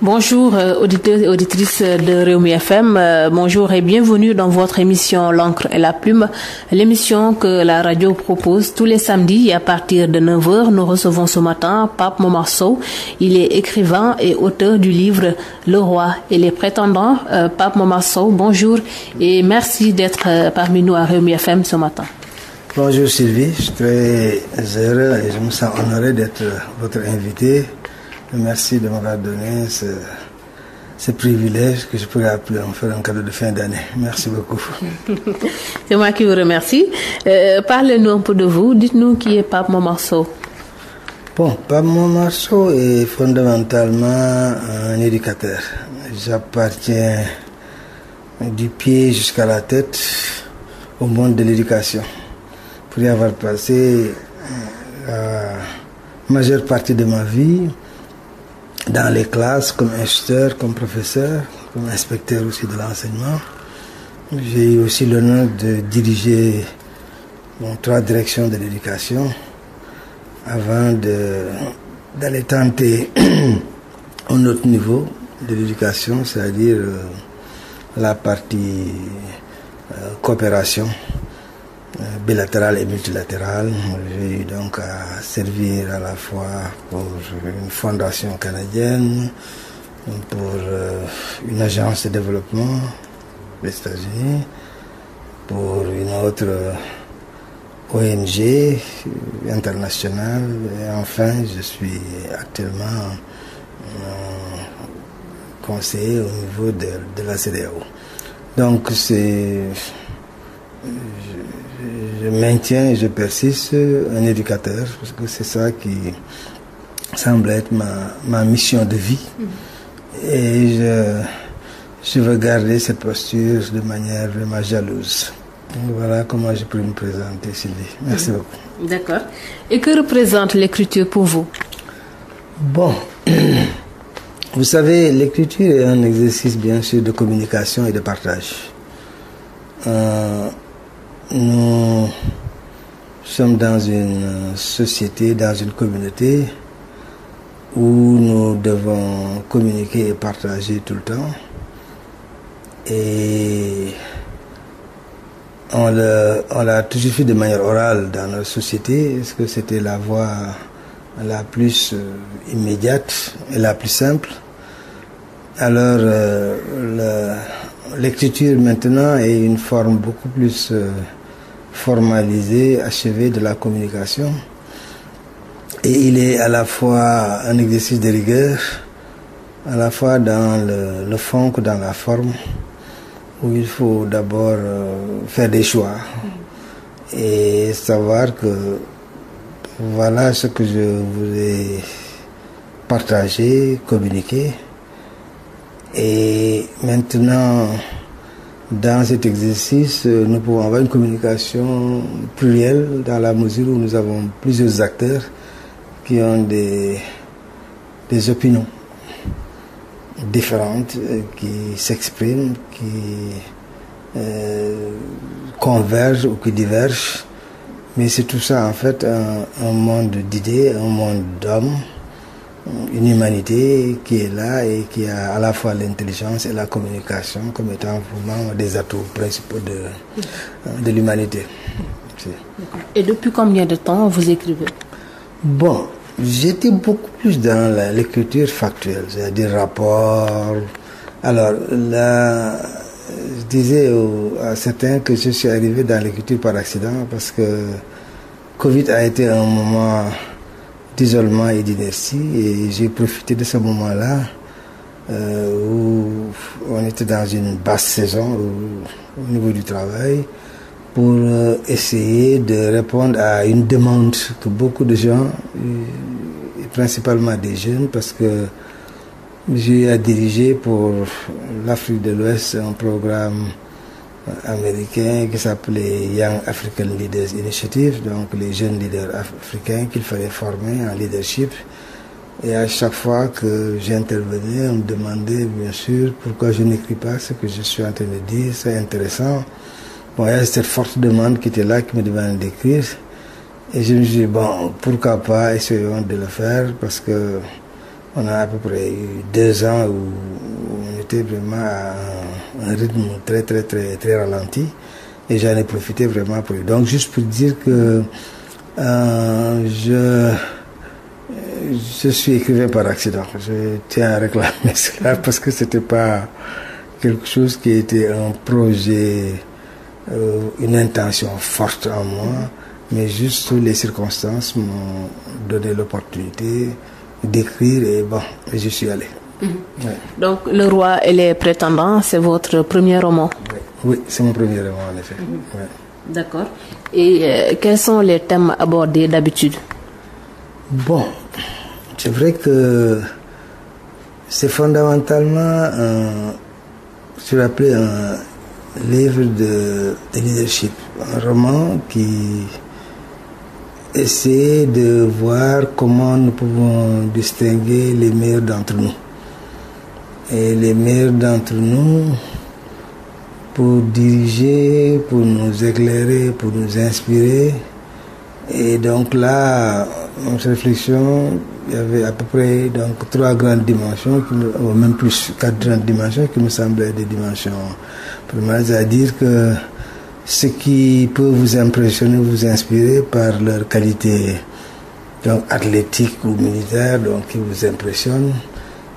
Bonjour auditeurs et auditrices de Rewmi FM, bonjour et bienvenue dans votre émission L'encre et la plume, l'émission que la radio propose tous les samedis à partir de 9h. Nous recevons ce matin Pape Momar Sow. Il est écrivain et auteur du livre Le roi et les prétendants. Pape Momar Sow, bonjour et merci d'être parmi nous à Rewmi FM ce matin. Bonjour Sylvie, je suis très heureux et je me sens honoré d'être votre invité. Merci de m'avoir donné ce privilège que je pourrais appeler en faire un cadeau de fin d'année. Merci beaucoup. C'est moi qui vous remercie. Parlez-nous un peu de vous. Dites-nous qui est Pape Momar Sow. Bon, Pape Momar Sow est fondamentalement un éducateur. J'appartiens du pied jusqu'à la tête au monde de l'éducation. Pour y avoir passé la majeure partie de ma vie dans les classes, comme instituteur, comme professeur, comme inspecteur aussi de l'enseignement. J'ai eu aussi l'honneur de diriger 3 directions de l'éducation avant d'aller tenter un autre niveau de l'éducation, c'est-à-dire la partie coopération bilatérale et multilatérale. J'ai eu donc à servir à la fois pour une fondation canadienne, pour une agence de développement des États-Unis, pour une autre ONG internationale, et enfin je suis actuellement conseiller au niveau de la CEDEAO. Donc je maintiens et je persiste un éducateur, parce que c'est ça qui semble être ma mission de vie. Et je veux garder cette posture de manière vraiment jalouse. Donc voilà comment je peux me présenter, Sylvie. Merci beaucoup. D'accord. Et que représente l'écriture pour vous? Bon, vous savez, l'écriture est un exercice bien sûr de communication et de partage. Nous sommes dans une société, dans une communauté où nous devons communiquer et partager tout le temps. Et on l'a toujours fait de manière orale dans notre société, parce que c'était la voie la plus immédiate et la plus simple. Alors, l'écriture maintenant est une forme beaucoup plus formalisé, achevé de la communication, et il est à la fois un exercice de rigueur, à la fois dans le fond que dans la forme, où il faut d'abord faire des choix et savoir que voilà ce que je voulais partager, communiquer. Et maintenant, dans cet exercice, nous pouvons avoir une communication plurielle dans la mesure où nous avons plusieurs acteurs qui ont des opinions différentes, qui s'expriment, qui convergent ou qui divergent. Mais c'est tout ça en fait un monde d'idées, un monde d'hommes, une humanité qui est là et qui a à la fois l'intelligence et la communication comme étant vraiment des atouts principaux de l'humanité. Et depuis combien de temps vous écrivez? Bon, j'étais beaucoup plus dans l'écriture factuelle, c'est-à-dire rapport. Alors là, je disais à certains que je suis arrivé dans l'écriture par accident parce que Covid a été un moment d'isolement et d'inertie, et j'ai profité de ce moment-là où on était dans une basse saison au niveau du travail pour essayer de répondre à une demande que beaucoup de gens, et principalement des jeunes, parce que j'ai à diriger pour l'Afrique de l'Ouest un programme américain qui s'appelait Young African Leaders Initiative, donc les jeunes leaders africains qu'il fallait former en leadership. Et à chaque fois que j'intervenais, on me demandait bien sûr pourquoi je n'écris pas ce que je suis en train de dire, c'est intéressant. Bon, il y a cette forte demande qui était là, qui me demandait d'écrire. Et je me suis dit, bon, pourquoi pas, essayons de le faire, parce que On a à peu près eu 2 ans où on était vraiment à un rythme très, très, très, très ralenti. Et j'en ai profité vraiment pour eux. Donc, juste pour dire que je suis écrivain par accident. Je tiens à réclamer cela parce que c'était pas quelque chose qui était un projet, une intention forte en moi, mais juste les circonstances m'ont donné l'opportunité d'écrire et bon, je suis allé. Ouais. Donc, Le Roi et les Prétendants, c'est votre premier roman? Oui, c'est mon premier roman en effet. Ouais. D'accord. Et quels sont les thèmes abordés d'habitude? Bon, c'est vrai que c'est fondamentalement je vais appeler un livre de leadership, un roman qui essaie de voir comment nous pouvons distinguer les meilleurs d'entre nous. Et les meilleurs d'entre nous pour diriger, pour nous éclairer, pour nous inspirer. Et donc là, en réflexion, il y avait à peu près donc 3 grandes dimensions, ou même plus 4 grandes dimensions qui me semblaient des dimensions primaires, c'est-à-dire que ce qui peut vous impressionner, vous inspirer par leur qualité donc athlétique ou militaire, donc qui vous impressionne,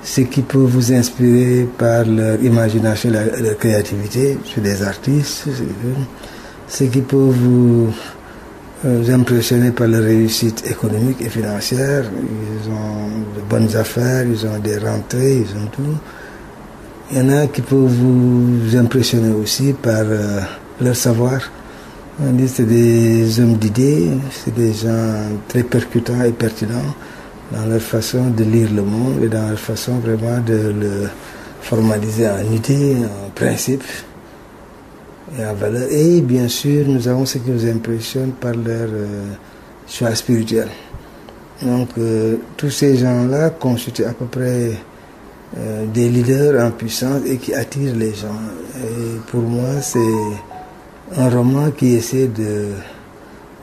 ce qui peut vous inspirer par leur imagination, leur créativité, c'est des artistes, ce qui peut vous impressionner par leur réussite économique et financière, ils ont de bonnes affaires, ils ont des rentrées, ils ont tout. Il y en a qui peuvent vous impressionner aussi par leur savoir. On dit que c'est des hommes d'idées, c'est des gens très percutants et pertinents dans leur façon de lire le monde et dans leur façon vraiment de le formaliser en idées, en principes et en valeurs. Et bien sûr, nous avons ce qui nous impressionne par leur choix spirituel. Donc, tous ces gens-là constituent à peu près des leaders en puissance et qui attirent les gens. Et pour moi, c'est un roman qui essaie de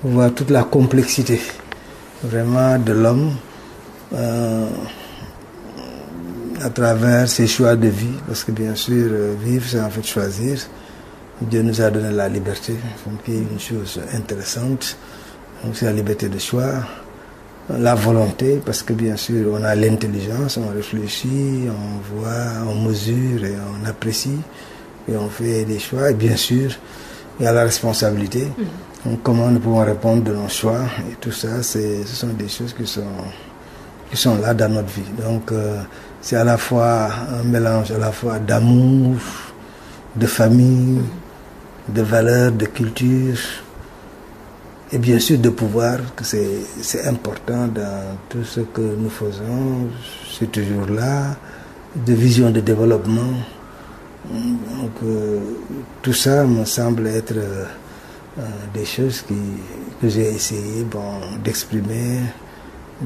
voir toute la complexité vraiment de l'homme à travers ses choix de vie, parce que bien sûr, vivre, c'est en fait choisir. Dieu nous a donné la liberté, qui est une chose intéressante. Donc c'est la liberté de choix, la volonté, parce que bien sûr, on a l'intelligence, on réfléchit, on voit, on mesure et on apprécie, et on fait des choix. Et bien sûr, il y a la responsabilité. Donc, comment nous pouvons répondre de nos choix, et tout ça, ce sont des choses qui sont là dans notre vie. Donc, c'est à la fois un mélange à la fois d'amour, de famille, de valeurs, de culture, et bien sûr de pouvoir, que c'est important dans tout ce que nous faisons, c'est toujours là, de vision de développement. Donc, tout ça me semble être des choses que j'ai essayé d'exprimer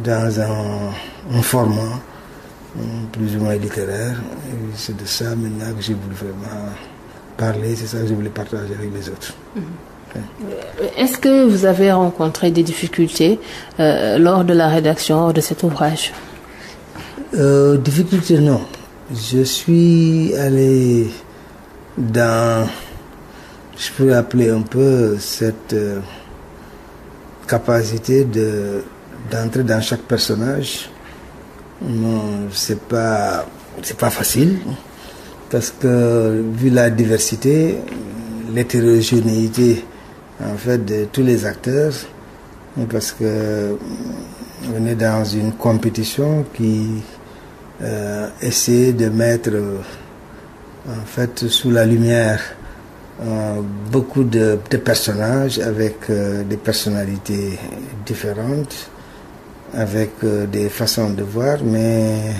dans un format plus ou moins littéraire. Et c'est de ça maintenant que j'ai voulu vraiment parler, c'est ça que je voulais partager avec les autres. Est-ce que vous avez rencontré des difficultés lors de la rédaction de cet ouvrage? Difficultés, non. Je suis allé dans, je peux appeler un peu cette capacité d'entrer dans chaque personnage. Non, c'est pas facile, parce que vu la diversité, l'hétérogénéité en fait de tous les acteurs, parce que on est dans une compétition qui essaie de mettre en fait sous la lumière beaucoup de personnages avec des personnalités différentes, avec des façons de voir, mais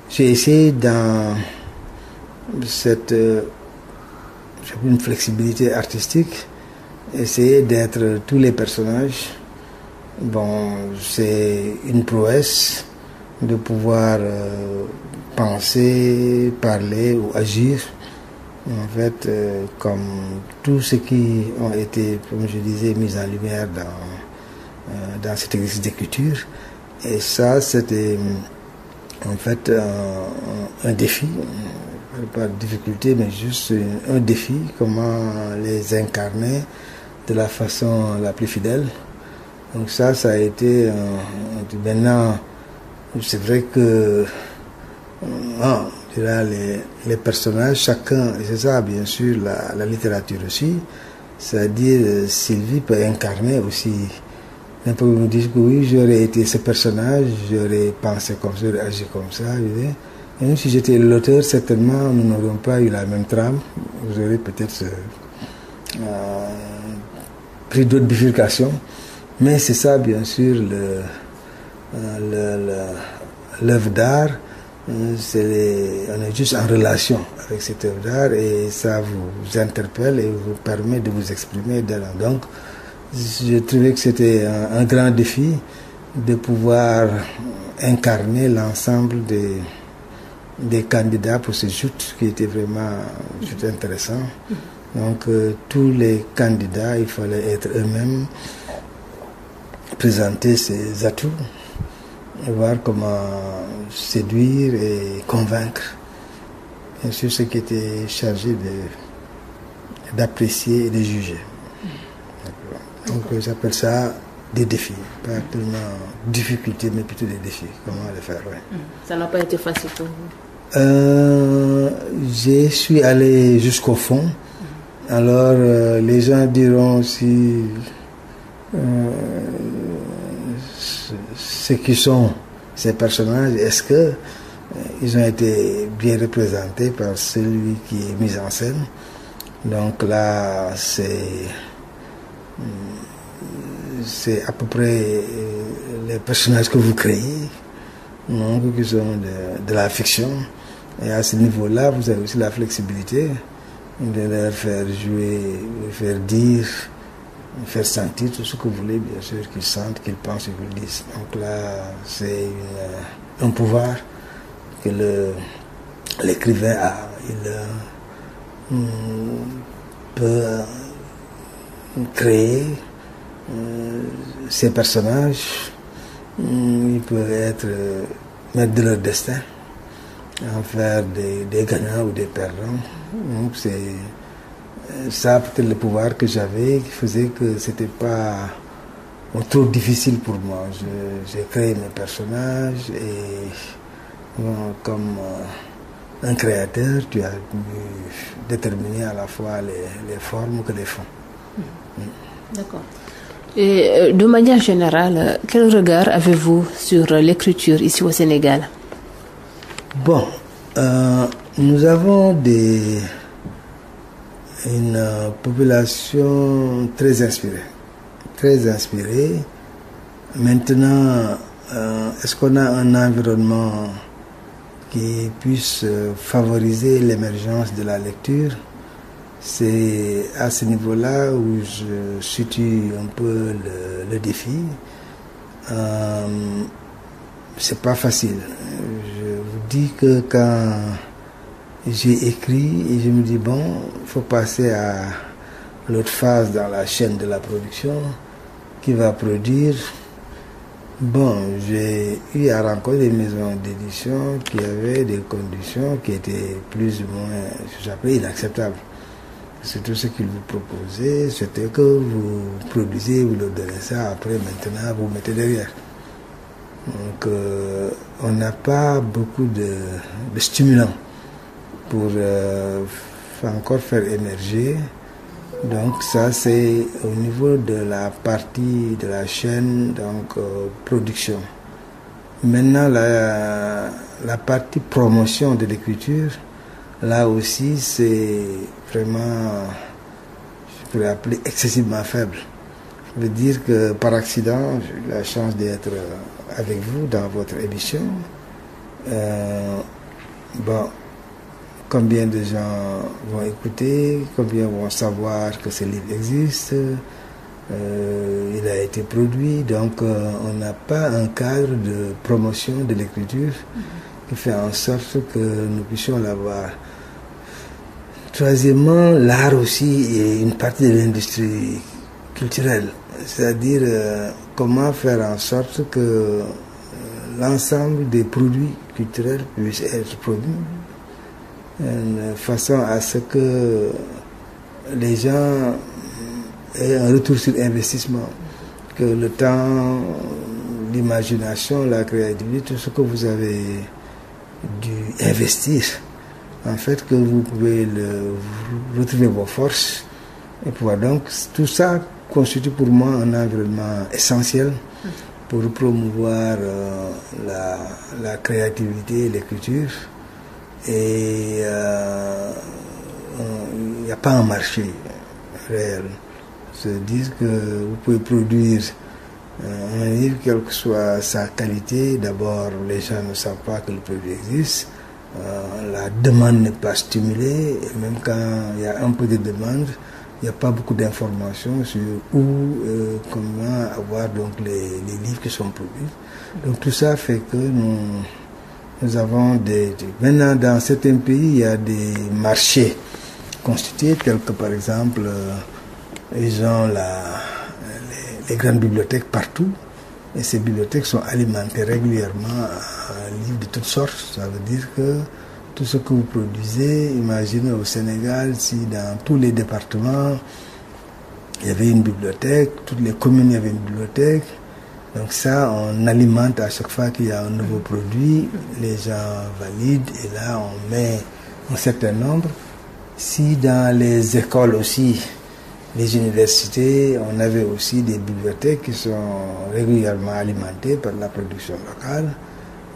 j'ai essayé dans cette une flexibilité artistique, essayer d'être tous les personnages. Bon, c'est une prouesse de pouvoir penser, parler ou agir, en fait, comme tous ceux qui ont été, comme je disais, mis en lumière dans cet exercice d'écriture. Et ça, c'était en fait un défi, pas de difficulté, mais juste un défi, comment les incarner de la façon la plus fidèle. Donc ça a été... maintenant, c'est vrai que les personnages, chacun, et c'est ça bien sûr la littérature aussi, c'est-à-dire Sylvie peut incarner aussi. N'importe qui me dit que oui, j'aurais été ce personnage, j'aurais pensé comme ça, j'aurais agi comme ça. Et même si j'étais l'auteur, certainement nous n'aurions pas eu la même trame. Vous aurez peut-être pris d'autres bifurcations. Mais c'est ça, bien sûr, l'œuvre d'art. On est juste en relation avec cette œuvre d'art et ça vous interpelle et vous permet de vous exprimer dedans. Donc, je trouvais que c'était un grand défi de pouvoir incarner l'ensemble des candidats pour ce joutes qui était vraiment intéressant. Donc, tous les candidats, il fallait être eux-mêmes, présenter ses atouts et voir comment séduire et convaincre. Bien sûr, ceux qui étaient chargés d'apprécier et de juger. Donc j'appelle ça des défis, pas tellement difficultés, mais plutôt des défis. Comment les faire, ouais. Ça n'a pas été facile pour vous? Je suis allé jusqu'au fond. Alors les gens diront si ce qui sont ces personnages, est-ce que ils ont été bien représentés par celui qui est mis en scène. Donc là, c'est à peu près les personnages que vous créez, donc, qui sont de la fiction. Et à ce niveau-là, vous avez aussi la flexibilité de leur faire jouer, de faire dire, de faire sentir tout ce que vous voulez, bien sûr, qu'ils sentent, qu'ils pensent et qu'ils disent. Donc là, c'est un pouvoir que l'écrivain a. Il peut créer ces personnages, il peut être maître de leur destin, en faire des gagnants ou des perdants. Donc c'est ça peut-être le pouvoir que j'avais qui faisait que c'était pas trop difficile pour moi. J'ai créé mes personnages et comme un créateur, tu as dû déterminer à la fois les formes que les fonds. D'accord. Et de manière générale, quel regard avez-vous sur l'écriture ici au Sénégal? Bon, nous avons une population très inspirée. Très inspirée. Maintenant, est-ce qu'on a un environnement qui puisse favoriser l'émergence de la lecture? C'est à ce niveau-là où je situe un peu le défi. C'est pas facile. Je vous dis que quand j'ai écrit et je me dis bon, il faut passer à l'autre phase dans la chaîne de la production qui va produire. Bon, j'ai eu à rencontrer des maisons d'édition qui avaient des conditions qui étaient plus ou moins, j'appelle, inacceptables. C'est tout ce qu'ils vous proposaient, c'était que vous produisez, vous leur donnez ça, après maintenant vous mettez derrière. Donc on n'a pas beaucoup de stimulants pour encore faire émerger. Donc ça c'est au niveau de la partie de la chaîne, donc production. Maintenant la partie promotion de l'écriture, là aussi c'est vraiment, je pourrais appeler excessivement faible. Je veux dire que par accident, j'ai eu la chance d'être avec vous dans votre émission. Bon, combien de gens vont écouter, combien vont savoir que ce livre existe, il a été produit, donc on n'a pas un cadre de promotion de l'écriture qui fait en sorte que nous puissions l'avoir. Troisièmement, l'art aussi est une partie de l'industrie culturelle, c'est-à-dire comment faire en sorte que l'ensemble des produits culturel puisse être produit de façon à ce que les gens aient un retour sur investissement, que le temps, l'imagination, la créativité, tout ce que vous avez dû investir, en fait, que vous pouvez retrouver vos forces et pouvoir. Donc, tout ça constitue pour moi un environnement essentiel pour promouvoir la créativité et l'écriture. Et il n'y a pas un marché réel. Se dire que vous pouvez produire un livre, quelle que soit sa qualité. D'abord, les gens ne savent pas que le produit existe. La demande n'est pas stimulée. Et même quand il y a un peu de demande, il n'y a pas beaucoup d'informations sur où, comment avoir donc les livres qui sont produits. Donc tout ça fait que nous avons Maintenant, dans certains pays, il y a des marchés constitués, tels que par exemple, ils ont les grandes bibliothèques partout, et ces bibliothèques sont alimentées régulièrement en livres de toutes sortes. Ça veut dire que tout ce que vous produisez, imaginez au Sénégal, si dans tous les départements, il y avait une bibliothèque, toutes les communes, il y avait une bibliothèque. Donc ça, on alimente à chaque fois qu'il y a un nouveau produit, les gens valident, et là, on met un certain nombre. Si dans les écoles aussi, les universités, on avait aussi des bibliothèques qui sont régulièrement alimentées par la production locale.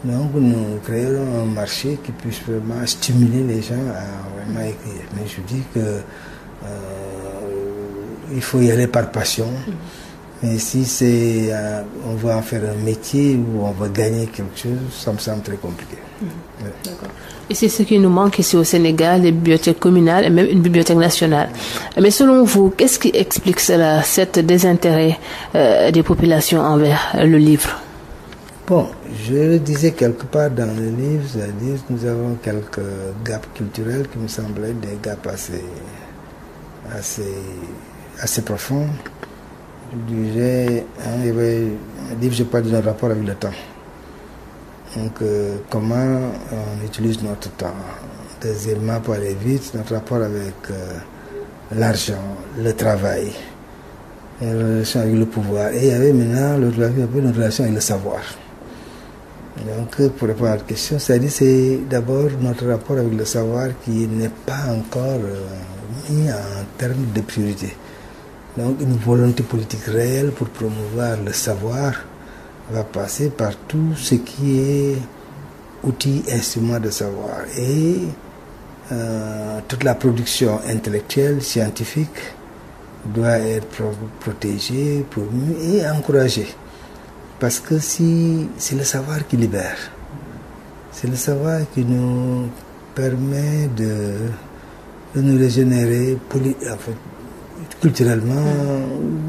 Donc nous créerons un marché qui puisse vraiment stimuler les gens à vraiment écrire. Mais je dis que il faut y aller par passion. Mais si on va en faire un métier ou on va gagner quelque chose, ça me semble très compliqué. Ouais. D'accord. Et c'est ce qui nous manque ici au Sénégal, les bibliothèques communales et même une bibliothèque nationale. Mais selon vous, qu'est-ce qui explique cela, cet désintérêt des populations envers le livre? Bon, je le disais quelque part dans le livre, c'est-à-dire que nous avons quelques gaps culturels qui me semblaient des gaps assez profonds. Je disais, il y avait un livre, je parle d'un rapport avec le temps. Donc, comment on utilise notre temps. Deuxièmement, pour aller vite, notre rapport avec l'argent, le travail, et la relation avec le pouvoir. Et il y avait maintenant notre relation avec le savoir. Donc, pour répondre à la question, c'est d'abord notre rapport avec le savoir qui n'est pas encore mis en termes de priorité. Donc, une volonté politique réelle pour promouvoir le savoir va passer par tout ce qui est outil, instrument de savoir. Et toute la production intellectuelle, scientifique, doit être protégée, promue et encouragée. Parce que c'est le savoir qui libère. C'est le savoir qui nous permet de nous régénérer culturellement,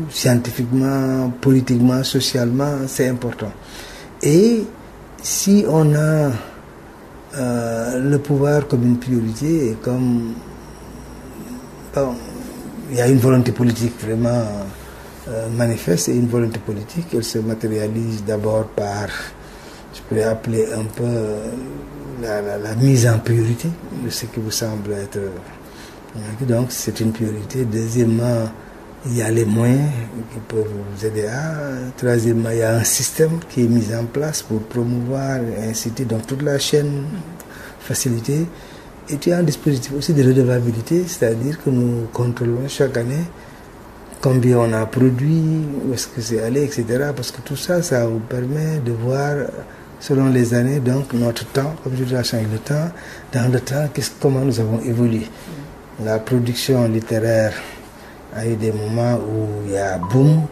scientifiquement, politiquement, socialement, c'est important. Et si on a le pouvoir comme une priorité, et comme il y a une volonté politique vraiment manifeste, et une volonté politique, elle se matérialise d'abord par, je pourrais appeler un peu la mise en priorité de ce qui vous semble être. Donc c'est une priorité. Deuxièmement, il y a les moyens qui peuvent vous aider Troisièmement, il y a un système qui est mis en place pour promouvoir et inciter donc toute la chaîne facilitée. Et il y a un dispositif aussi de redevabilité, c'est-à-dire que nous contrôlons chaque année combien on a produit, où est-ce que c'est allé, etc. Parce que tout ça, ça vous permet de voir, selon les années, donc notre temps, comme je dis, avec le temps, dans le temps, comment nous avons évolué. La production littéraire a eu des moments où il y a boom.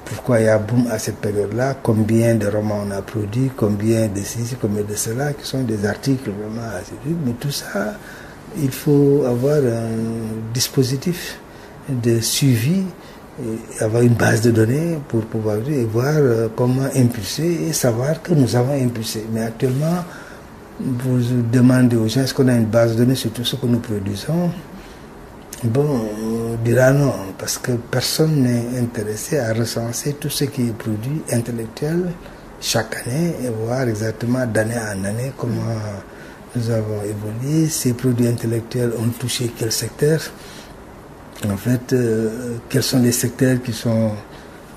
Pourquoi il y a boom à cette période-là? Combien de romans on a produit, combien de ceci, combien de cela, qui sont des articles vraiment assez vite. Mais tout ça, il faut avoir un dispositif de suivi, et avoir une base de données pour pouvoir voir comment impulser et savoir que nous avons impulsé. Mais actuellement, vous demandez aux gens est-ce qu'on a une base de données sur tout ce que nous produisons. Bon, on dira non, parce que personne n'est intéressé à recenser tout ce qui est produit intellectuel, chaque année et voir exactement d'année en année comment nous avons évolué, ces produits intellectuels ont touché quel secteur, en fait, quels sont les secteurs qui sont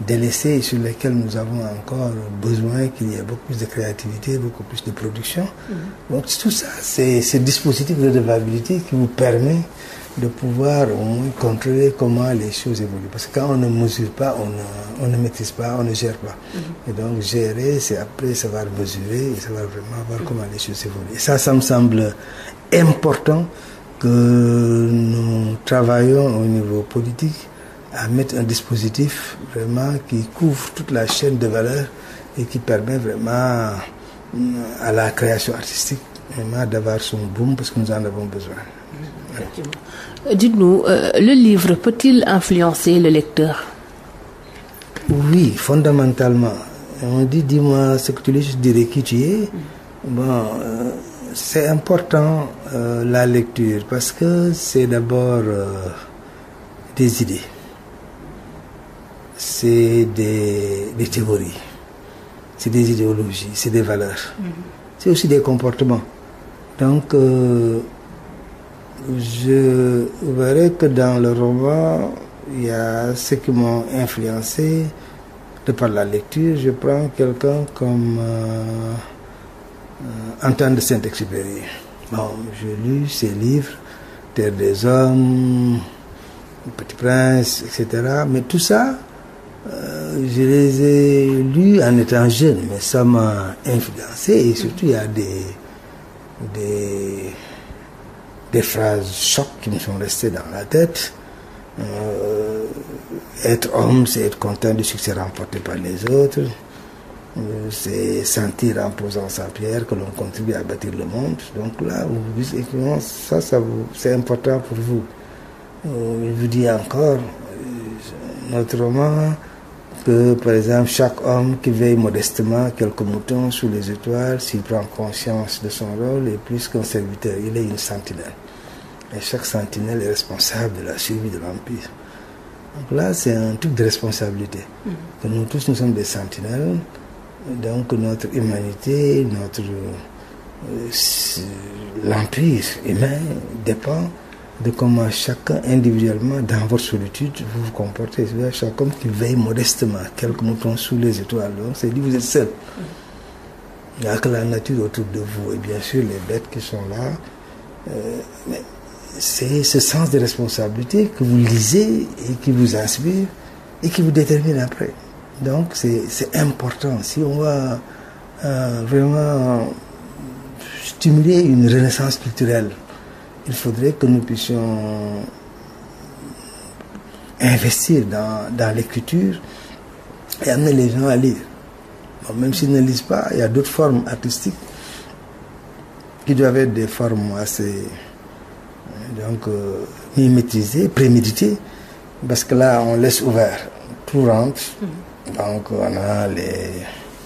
délaissés et sur lesquels nous avons encore besoin qu'il y ait beaucoup plus de créativité, beaucoup plus de production. Donc tout ça, c'est ce dispositif de redevabilité qui vous permet de pouvoir au moins contrôler comment les choses évoluent. Parce que quand on ne mesure pas, on ne maîtrise pas, on ne gère pas. Et donc gérer, c'est après savoir mesurer et savoir vraiment voir comment les choses évoluent. Et ça me semble important que nous travaillons au niveau politique à mettre un dispositif vraiment qui couvre toute la chaîne de valeur et qui permet vraiment à la création artistique vraiment d'avoir son boom parce que nous en avons besoin. Dites-nous, le livre peut-il influencer le lecteur? Oui, fondamentalement. On dit, dis-moi ce que tu lis, je dirais qui tu es. Bon, c'est important la lecture parce que c'est d'abord des idées, c'est des théories, c'est des idéologies, c'est des valeurs, c'est aussi des comportements. Donc, je verrai que dans le roman, il y a ceux qui m'ont influencé de par la lecture. Je prends quelqu'un comme Antoine de Saint-Exupéry. Bon, j'ai lu ses livres, Terre des Hommes, Petit Prince, etc. Mais tout ça, je les ai lus en étant jeune, mais ça m'a influencé. Et surtout, il y a des phrases chocs qui me sont restées dans la tête. Être homme, c'est être content du succès remporté par les autres. C'est sentir en posant sa pierre que l'on contribue à bâtir le monde. Donc là, c'est important pour vous. Je vous dis encore, notre roman, que par exemple, chaque homme qui veille modestement quelques moutons sous les étoiles, s'il prend conscience de son rôle, est plus qu'un serviteur, il est une sentinelle. Et chaque sentinelle est responsable de la survie de l'Empire. Donc là, c'est un truc de responsabilité. Que nous tous, nous sommes des sentinelles. Donc notre humanité, l'Empire humain dépend de comment chacun individuellement, dans votre solitude, vous vous comportez. C'est-à-dire chaque homme qui veille modestement, quelques moutons sous les étoiles. Donc c'est dit, vous êtes seul. Il n'y a que la nature autour de vous et bien sûr les bêtes qui sont là. Mais c'est ce sens de responsabilité que vous lisez et qui vous inspire et qui vous détermine après. Donc c'est important. Si on va vraiment stimuler une renaissance culturelle, il faudrait que nous puissions investir dans l'écriture et amener les gens à lire. Bon, même s'ils ne lisent pas, il y a d'autres formes artistiques qui doivent être des formes assez maîtrisées, préméditées, parce que là on laisse ouvert, tout rentre. Donc on a les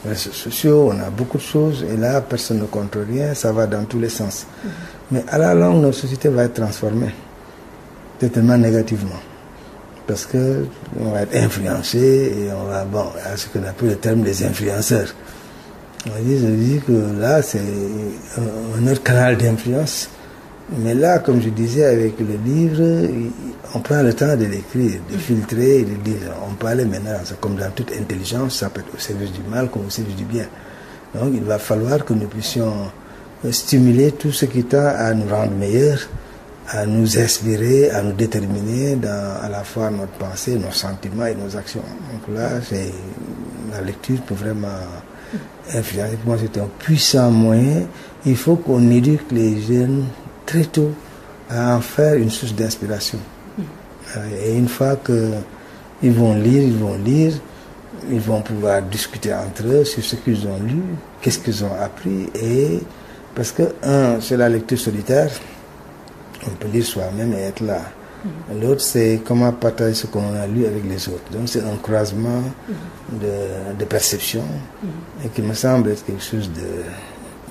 réseaux sociaux, on a beaucoup de choses, et là personne ne contrôle rien, ça va dans tous les sens. Mais à la longue, notre société va être transformée, totalement négativement. Parce qu'on va être influencé et on va, à ce qu'on appelle le terme des influenceurs. Je dis que là, c'est un autre canal d'influence. Mais là, comme je disais avec le livre, on prend le temps de l'écrire, de filtrer et de dire. On parlait maintenant, comme dans toute intelligence, ça peut être au service du mal comme au service du bien. Donc il va falloir que nous puissions stimuler tout ce qui tend à nous rendre meilleurs, à nous inspirer, à nous déterminer dans à la fois notre pensée, nos sentiments et nos actions. Donc là, la lecture peut vraiment influencer. Pour moi, c'est un puissant moyen. Il faut qu'on éduque les jeunes très tôt à en faire une source d'inspiration. Et une fois qu'ils vont lire, ils vont pouvoir discuter entre eux sur ce qu'ils ont lu, qu'est-ce qu'ils ont appris. Et parce que, c'est la lecture solitaire, on peut lire soi-même et être là. L'autre, c'est comment partager ce qu'on a lu avec les autres. Donc c'est un croisement de perception et qui me semble être quelque chose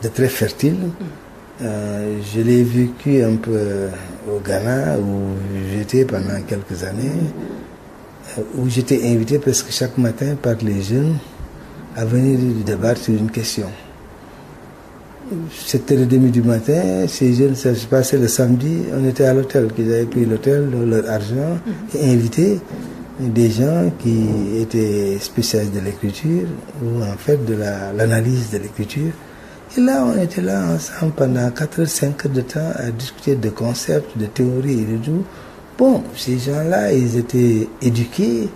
de très fertile. Je l'ai vécu un peu au Ghana, où j'étais pendant quelques années, où j'étais invité presque chaque matin par les jeunes à venir débattre sur une question. 7h30 du matin, ces jeunes, ça se passait le samedi, on était à l'hôtel, qu'ils avaient pris l'hôtel, leur argent, et invité des gens qui étaient spécialistes de l'écriture, ou en fait de l'analyse de l'écriture. Et là, on était là ensemble pendant 4 h 5 heures de temps à discuter de concepts, de théories et de tout. Bon, ces gens-là, ils étaient éduqués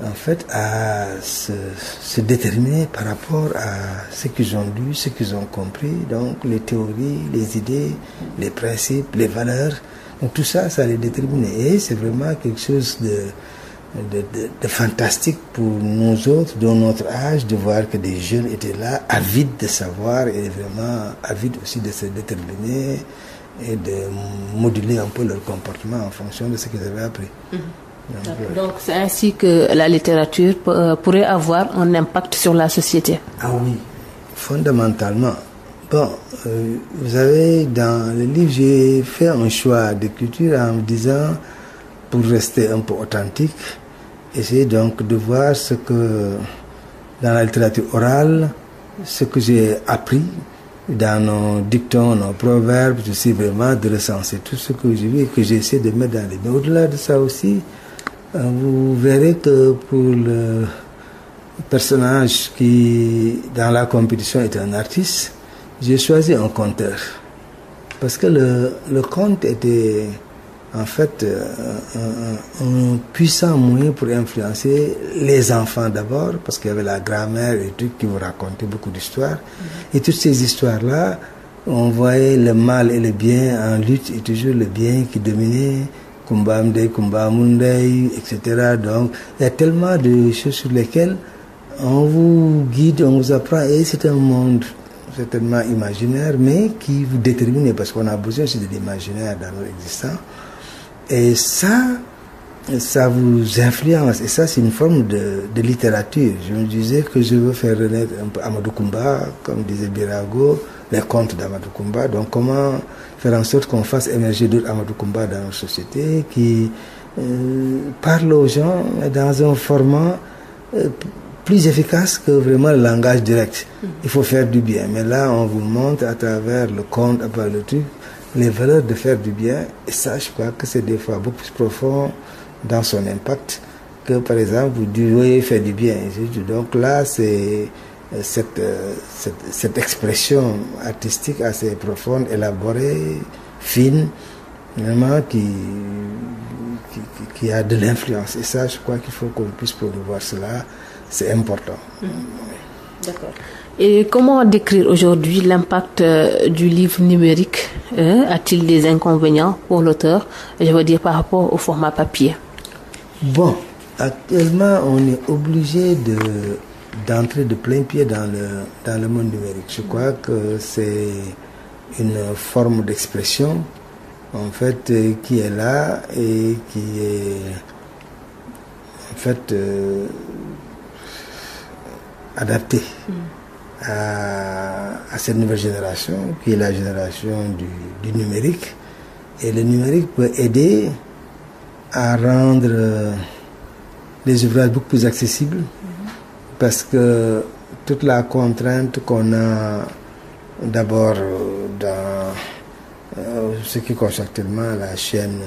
en fait à se déterminer par rapport à ce qu'ils ont lu, ce qu'ils ont compris, donc les théories, les idées, les principes, les valeurs. Donc tout ça, ça les déterminait. Et c'est vraiment quelque chose de fantastique pour nous autres, dans notre âge, de voir que des jeunes étaient là, avides de savoir et vraiment avides aussi de se déterminer et de moduler un peu leur comportement en fonction de ce qu'ils avaient appris. Donc c'est ainsi que la littérature pourrait avoir un impact sur la société. Ah oui, fondamentalement. Bon, vous savez, dans le livre, j'ai fait un choix d'écriture en me disant, pour rester un peu authentique, essayer donc de voir ce que, dans la littérature orale, ce que j'ai appris dans nos dictons, nos proverbes, j'essaie vraiment de recenser tout ce que j'ai vu et que j'essaie de mettre dans les livres. Mais au-delà de ça aussi, vous verrez que pour le personnage qui, dans la compétition, est un artiste, j'ai choisi un conteur. Parce que le conte était en fait un puissant moyen pour influencer les enfants d'abord, parce qu'il y avait la grammaire et tout qui vous racontait beaucoup d'histoires. Et toutes ces histoires-là, on voyait le mal et le bien en lutte, et toujours le bien qui dominait. Kumbamde, Kumbamundei, etc. Donc, il y a tellement de choses sur lesquelles on vous guide, on vous apprend, et c'est un monde certainement imaginaire, mais qui vous détermine, parce qu'on a besoin aussi de l'imaginaire dans notre existence. Et ça vous influence, et ça c'est une forme de littérature. Je me disais que je veux faire renaître un peu Amadou Koumba, comme disait Birago, les contes d'Amadou Koumba. Donc comment faire en sorte qu'on fasse émerger d'autres Amadou Koumba dans notre société, qui parlent aux gens dans un format plus efficace que vraiment le langage direct. Il faut faire du bien. Mais là, on vous montre à travers le conte, à travers le truc, les valeurs de faire du bien. Et ça, je crois que c'est des fois beaucoup plus profond dans son impact que, par exemple, vous devez faire du bien. Donc là, c'est cette expression artistique assez profonde, élaborée, fine, vraiment qui a de l'influence. Et ça, je crois qu'il faut qu'on puisse promouvoir cela. C'est important. D'accord. Et comment décrire aujourd'hui l'impact du livre numérique? A-t-il des inconvénients pour l'auteur, je veux dire par rapport au format papier? Bon, actuellement, on est obligé d'entrer de plein pied dans le monde numérique. Je crois que c'est une forme d'expression, en fait, qui est là et qui est, en fait, adaptée à cette nouvelle génération, qui est la génération du numérique. Et le numérique peut aider à rendre les ouvrages beaucoup plus accessibles, parce que toute la contrainte qu'on a d'abord dans ce qui concerne actuellement la chaîne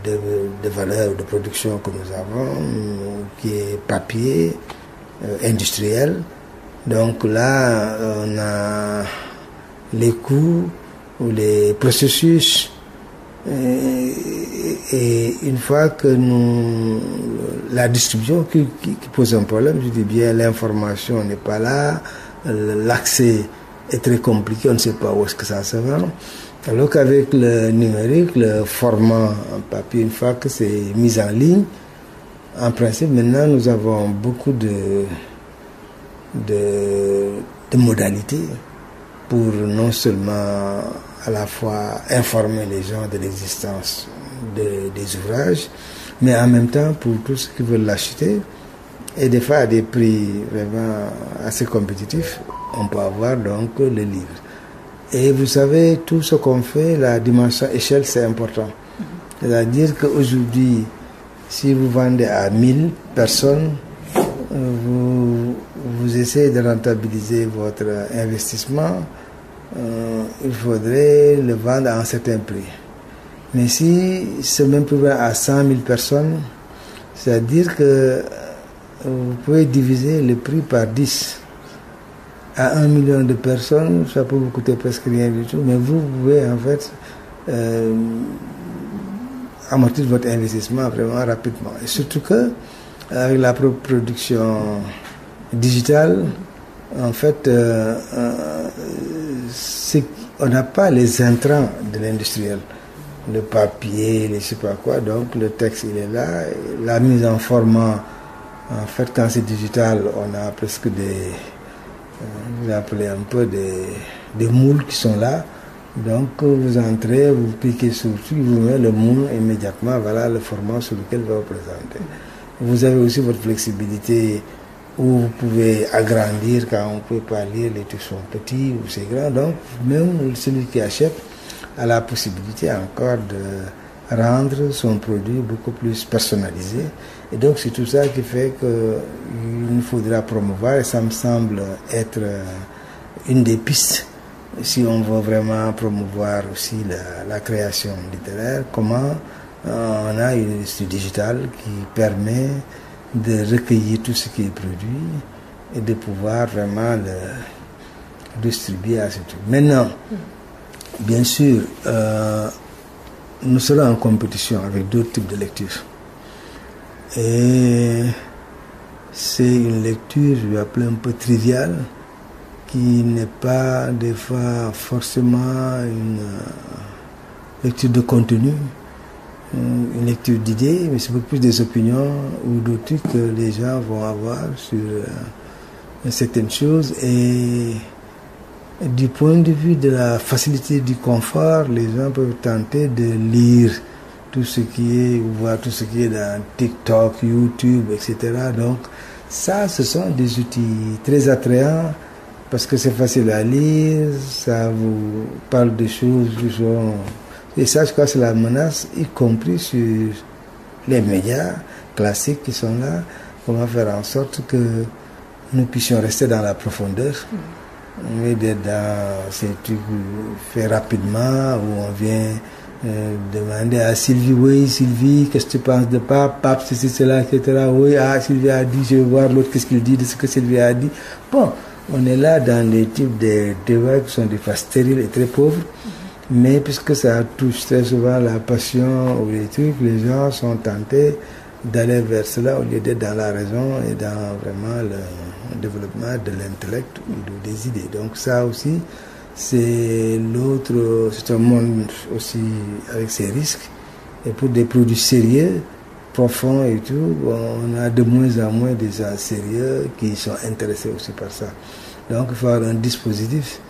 de valeur ou de production que nous avons, qui est papier, industriel. Donc là, on a les coûts ou les processus. Et une fois que la distribution qui pose un problème, je dis bien l'information n'est pas là, l'accès est très compliqué, on ne sait pas où est-ce que ça se vend. Alors qu'avec le numérique, le format en papier, une fois que c'est mis en ligne, en principe maintenant nous avons beaucoup de modalités pour non seulement à la fois informer les gens de l'existence des ouvrages, mais en même temps pour tous ceux qui veulent l'acheter, et des fois à des prix vraiment assez compétitifs, on peut avoir donc le livre. Et vous savez, tout ce qu'on fait, la dimension échelle, c'est important. C'est-à-dire qu'aujourd'hui, si vous vendez à 1000 personnes, vous essayez de rentabiliser votre investissement, il faudrait le vendre à un certain prix. Mais si ce même prix va à 100 000 personnes, c'est-à-dire que vous pouvez diviser le prix par 10. À 1 million de personnes, ça peut vous coûter presque rien du tout, mais vous pouvez en fait amortir votre investissement vraiment rapidement. Et surtout que avec la production digitale, en fait, on n'a pas les intrants de l'industriel, le papier, les je sais pas quoi, donc le texte il est là, la mise en format, en fait quand c'est digital, on a presque vous appelez un peu des moules qui sont là. Donc vous entrez, vous cliquez sur le truc, vous mettez le moule immédiatement, voilà le format sur lequel vous va vous présenter. Vous avez aussi votre flexibilité où vous pouvez agrandir quand on ne peut pas lire, les trucs sont petits ou c'est grand. Donc même celui qui achète a la possibilité encore de rendre son produit beaucoup plus personnalisé. Et donc c'est tout ça qui fait qu'il nous faudra promouvoir, et ça me semble être une des pistes si on veut vraiment promouvoir aussi la création littéraire, comment on a une industrie digitale qui permet de recueillir tout ce qui est produit et de pouvoir vraiment le distribuer à ce truc. Maintenant, bien sûr, nous serons en compétition avec d'autres types de lectures. Et c'est une lecture, je vais appeler un peu triviale, qui n'est pas des fois forcément une lecture de contenu, une lecture d'idées, mais c'est beaucoup plus des opinions ou d'autres trucs que les gens vont avoir sur certaines choses. Et du point de vue de la facilité du confort, les gens peuvent tenter de lire tout ce qui est, ou voir tout ce qui est dans TikTok, YouTube, etc. Donc ça, ce sont des outils très attrayants parce que c'est facile à lire, ça vous parle de choses qui sont... Et ça, je crois que c'est la menace, y compris sur les médias classiques qui sont là. Comment faire en sorte que nous puissions rester dans la profondeur, mais d'être dans ces trucs faits rapidement, où on vient demander à Sylvie, oui Sylvie, qu'est-ce que tu penses de Pape, ceci, cela, etc. Oui, Sylvie a dit, je vais voir l'autre, qu'est-ce qu'il dit de ce que Sylvie a dit. Bon, on est là dans des types de débats qui sont des fois stériles et très pauvres, mais puisque ça touche très souvent la passion ou les trucs, les gens sont tentés d'aller vers cela au lieu d'être dans la raison et dans vraiment le développement de l'intellect ou des idées. Donc ça aussi, c'est un monde aussi avec ses risques. Et pour des produits sérieux, profonds et tout, on a de moins en moins des gens sérieux qui sont intéressés aussi par ça. Donc il faut avoir un dispositif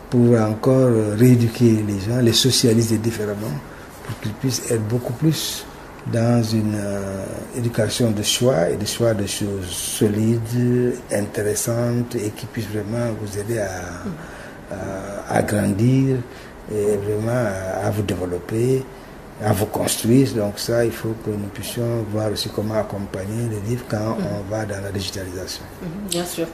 pour encore rééduquer les gens, les socialiser différemment, pour qu'ils puissent être beaucoup plus dans une éducation de choix et de choix de choses solides, intéressantes et qui puissent vraiment vous aider à grandir et vraiment à vous développer, à vous construire. Donc ça, il faut que nous puissions voir aussi comment accompagner les livres quand on va dans la digitalisation. Bien sûr.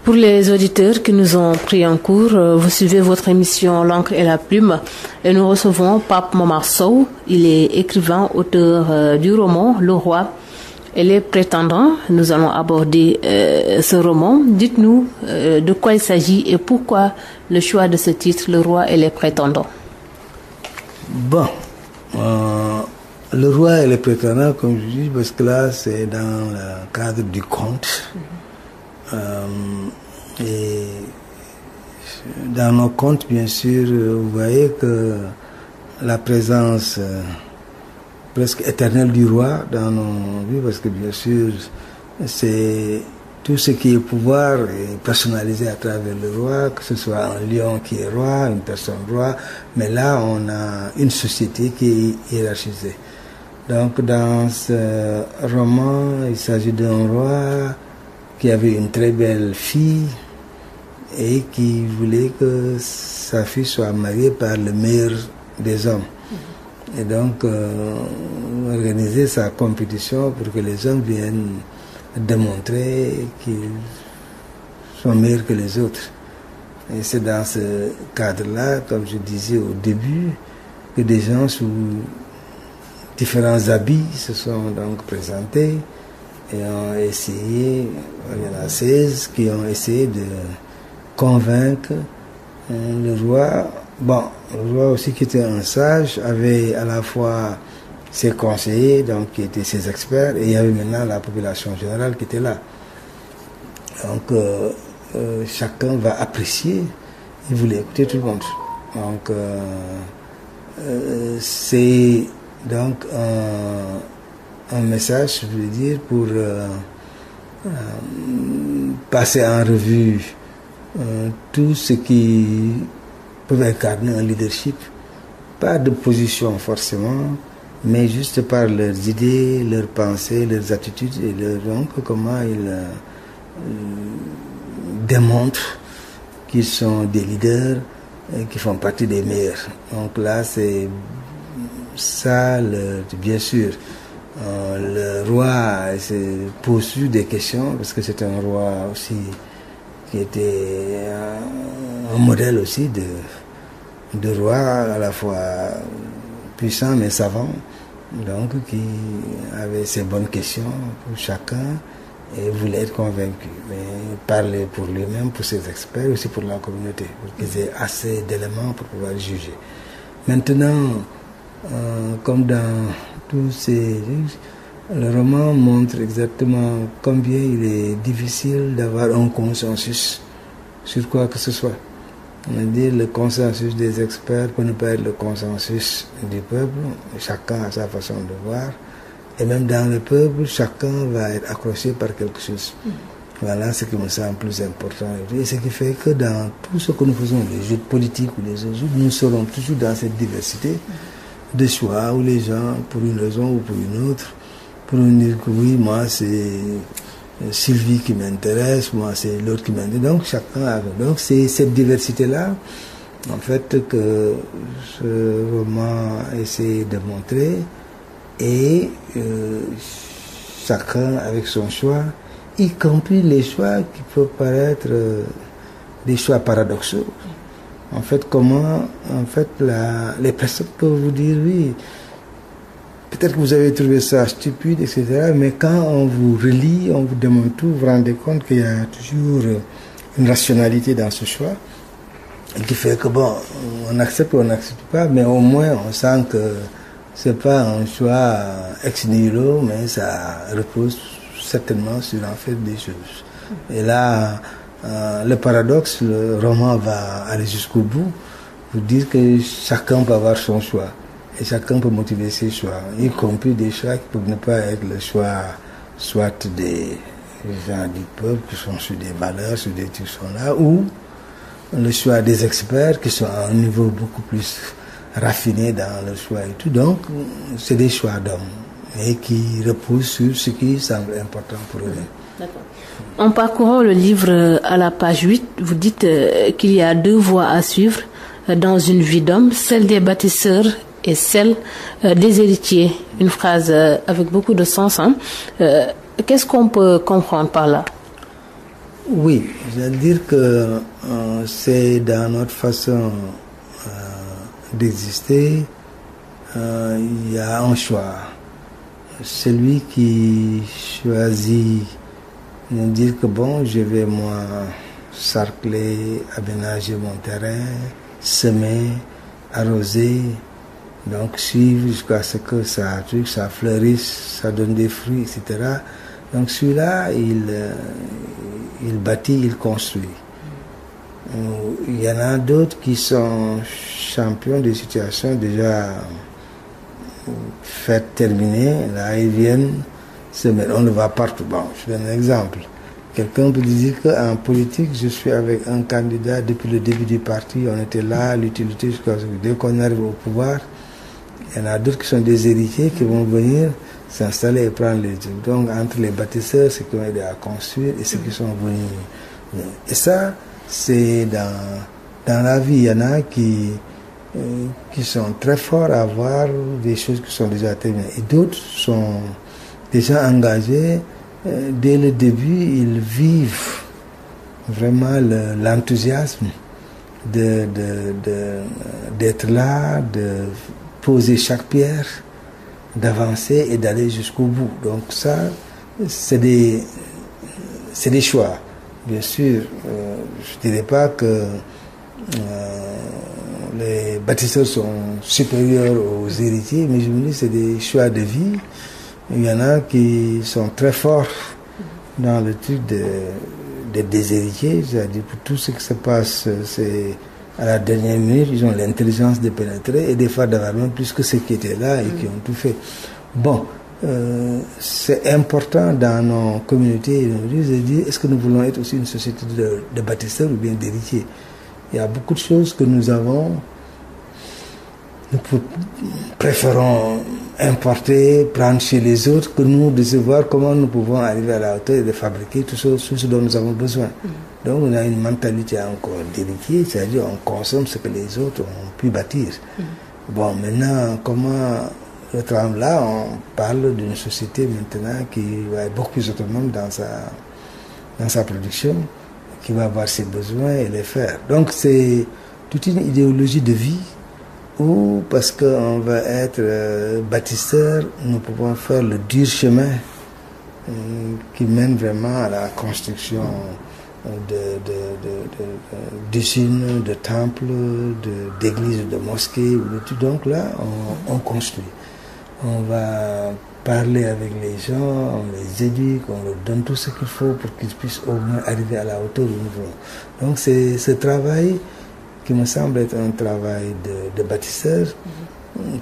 Pour les auditeurs qui nous ont pris en cours, vous suivez votre émission L'encre et la plume et nous recevons Pape Momar Sow. Il est écrivain, auteur du roman Le Roi et les prétendants. Nous allons aborder ce roman. Dites-nous de quoi il s'agit et pourquoi le choix de ce titre, Le Roi et les prétendants. Bon, Le Roi et les prétendants, comme je dis, parce que là c'est dans le cadre du conte. Et dans nos contes, bien sûr, vous voyez que la présence presque éternelle du roi dans nos vies, parce que bien sûr, c'est tout ce qui est pouvoir est personnalisé à travers le roi, que ce soit un lion qui est roi, une personne roi, mais là on a une société qui est hiérarchisée. Donc dans ce roman, il s'agit d'un roi qui avait une très belle fille et qui voulait que sa fille soit mariée par le meilleur des hommes. Et donc, organiser sa compétition pour que les hommes viennent démontrer qu'ils sont meilleurs que les autres. Et c'est dans ce cadre-là, comme je disais au début, que des gens sous différents habits se sont donc présentés et ont essayé, il y en a 16 qui ont essayé de convaincre le roi. Bon, le roi aussi qui était un sage avait à la fois ses conseillers, donc qui étaient ses experts, et il y avait maintenant la population générale qui était là. Donc chacun va apprécier, il voulait écouter tout le monde. Donc c'est donc un message, je veux dire, pour passer en revue tout ce qui peut incarner un leadership, pas de position forcément, mais juste par leurs idées, leurs pensées, leurs attitudes et donc comment ils démontrent qu'ils sont des leaders et qui font partie des meilleurs. Donc là, c'est ça, bien sûr. Le roi s'est posé des questions parce que c'est un roi aussi qui était un modèle aussi de roi à la fois puissant mais savant, donc qui avait ses bonnes questions pour chacun et voulait être convaincu, mais parler pour lui-même, pour ses experts, aussi pour la communauté, pour qu'ils aient assez d'éléments pour pouvoir juger. Maintenant, comme dans tous ces... Le roman montre exactement combien il est difficile d'avoir un consensus sur quoi que ce soit. On va dire le consensus des experts peut ne pas être le consensus du peuple, chacun a sa façon de voir. Et même dans le peuple, chacun va être accroché par quelque chose. Voilà ce qui me semble plus important. Et ce qui fait que dans tout ce que nous faisons, les jeux politiques ou les autres jeux, nous serons toujours dans cette diversité de choix où les gens, pour une raison ou pour une autre, pour nous dire que oui, moi c'est Sylvie qui m'intéresse, moi c'est l'autre qui m'intéresse. Donc chacun a... Donc c'est cette diversité-là, en fait, que ce roman essaie de montrer. Et chacun avec son choix, y compris les choix qui peuvent paraître des choix paradoxaux. En fait, comment les personnes peuvent vous dire oui, peut-être que vous avez trouvé ça stupide, etc. Mais quand on vous relit, on vous demande tout, vous vous rendez compte qu'il y a toujours une rationalité dans ce choix, qui fait que bon, on accepte ou on n'accepte pas, mais au moins on sent que c'est pas un choix ex nihilo, mais ça repose certainement sur en fait des choses. Et là, le paradoxe, le roman va aller jusqu'au bout, pour dire que chacun peut avoir son choix. Et chacun peut motiver ses choix, y compris des choix qui peuvent ne pas être le choix soit des gens du peuple qui sont sur des valeurs, sur des trucs qui sont là, ou le choix des experts qui sont à un niveau beaucoup plus raffiné dans le choix et tout. Donc, c'est des choix d'hommes, et qui reposent sur ce qui semble important pour eux. D'accord. En parcourant le livre à la page 8, vous dites qu'il y a deux voies à suivre dans une vie d'homme, celle des bâtisseurs et celle des héritiers. Une phrase avec beaucoup de sens. Hein. Qu'est-ce qu'on peut comprendre par là? Oui, je veux dire que c'est dans notre façon d'exister, il y a un choix. Celui qui choisit de dire que bon, je vais moi sarcler, aménager mon terrain, semer, arroser, donc suivre jusqu'à ce que ça fleurisse, ça donne des fruits, etc. Donc celui-là, il bâtit, il construit. Il y en a d'autres qui sont champions des situations déjà faites, terminées. Là, ils viennent se mettre. On le voit partout. Bon, je donne un exemple. Quelqu'un peut dire qu'en politique, je suis avec un candidat depuis le début du parti. On était là, l'utilité jusqu'à ce que dès qu'on arrive au pouvoir, il y en a d'autres qui sont des héritiers qui vont venir s'installer et prendre les trucs. Donc, entre les bâtisseurs, ceux qui ont aidé à construire et ceux qui sont venus. Et ça, c'est dans la vie, il y en a qui sont très forts à voir des choses qui sont déjà terminées. Et d'autres sont déjà engagés. Dès le début, ils vivent vraiment l'enthousiasme d'être là, de poser chaque pierre, d'avancer et d'aller jusqu'au bout. Donc ça, c'est des choix. Bien sûr, je ne dirais pas que les bâtisseurs sont supérieurs aux héritiers, mais je me dis que c'est des choix de vie. Il y en a qui sont très forts dans le truc des héritiers, c'est-à-dire pour tout ce qui se passe, c'est à la dernière minute, ils ont l'intelligence de pénétrer et des fois d'avoir même plus que ceux qui étaient là et qui ont tout fait. Bon, c'est important dans nos communautés de dire, est-ce que nous voulons être aussi une société de bâtisseurs ou bien d'héritiers? Il y a beaucoup de choses que nous avons, nous préférons importer, prendre chez les autres, que nous de savoir comment nous pouvons arriver à la hauteur et de fabriquer tout ce dont nous avons besoin. Donc on a une mentalité encore d'héritier, c'est-à-dire on consomme ce que les autres ont pu bâtir. Bon, maintenant, comment notre là, on parle d'une société maintenant qui va être beaucoup plus autonome dans sa production, qui va avoir ses besoins et les faire. Donc c'est toute une idéologie de vie où, parce qu'on va être bâtisseur, nous pouvons faire le dur chemin qui mène vraiment à la construction d'usines, de temples, d'églises, de mosquées. Donc là, on construit. On va parler avec les gens, on les éduque, on leur donne tout ce qu'il faut pour qu'ils puissent au moins arriver à la hauteur où nous voulons. Donc c'est ce travail qui me semble être un travail de bâtisseur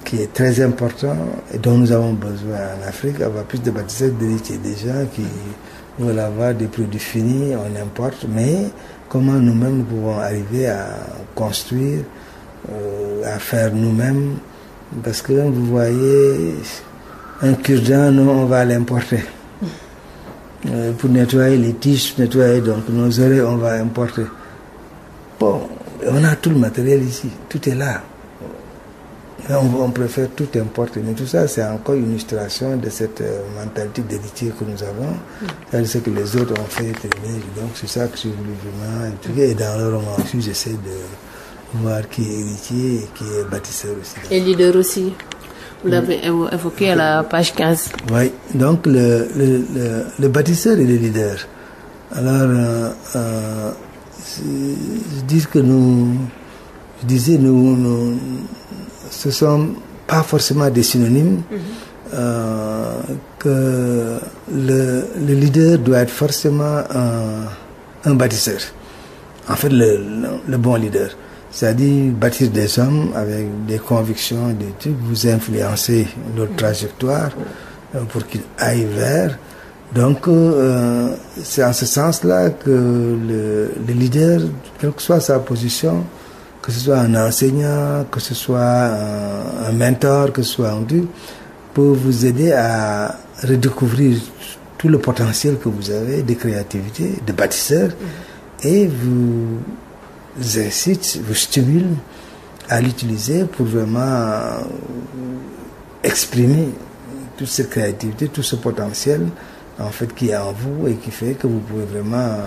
qui est très important et dont nous avons besoin en Afrique, avoir plus de bâtisseurs d'héritiers, des gens qui veulent avoir des produits finis, on importe, mais comment nous-mêmes nous pouvons arriver à construire, à faire nous-mêmes, parce que vous voyez, un cure-dent, on va l'importer. Pour nettoyer les tiges, nettoyer donc nos oreilles, on va importer. Bon, on a tout le matériel ici, tout est là. On préfère tout importer, mais tout ça c'est encore une illustration de cette mentalité d'héritier que nous avons. C'est ce que les autres ont fait, donc c'est ça que je voulais vraiment impliquer. Et dans le roman aussi, j'essaie de voir qui est héritier et qui est bâtisseur aussi. Et leader aussi, vous l'avez évoqué à la page 15. Oui, donc le bâtisseur et le leader. Alors, je dis que nous ce ne sont pas forcément des synonymes, que le leader doit être forcément un bâtisseur. En fait, le bon leader. C'est-à-dire bâtir des hommes avec des convictions, des trucs, vous influencer leur trajectoire pour qu'ils aillent vers. Donc, c'est en ce sens-là que le leader, quelle que soit sa position, que ce soit un enseignant, que ce soit un mentor, que ce soit un truc, peut vous aider à redécouvrir tout le potentiel que vous avez de créativité, de bâtisseur, et vous incite, vous stimule à l'utiliser pour vraiment exprimer toute cette créativité, tout ce potentiel en fait qui est en vous et qui fait que vous pouvez vraiment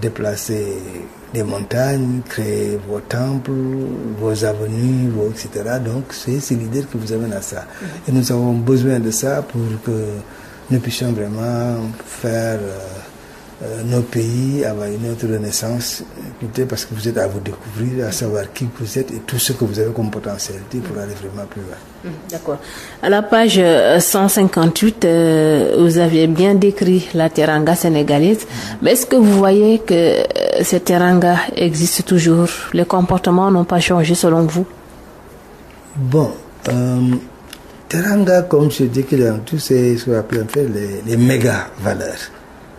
déplacer des montagnes, créer vos temples, vos avenues, etc. Donc c'est l'idée que vous avez à ça. Et nous avons besoin de ça pour que nous puissions vraiment faire nos pays avoir une autre renaissance, parce que vous êtes à vous découvrir, à savoir qui vous êtes et tout ce que vous avez comme potentialité pour aller vraiment plus loin. D'accord. À la page 158, vous aviez bien décrit la teranga sénégalaise, mais est-ce que vous voyez que cette teranga existe toujours? Les comportements n'ont pas changé selon vous? Bon, teranga, comme je dis, c'est ce qu'on appelle en fait les méga valeurs.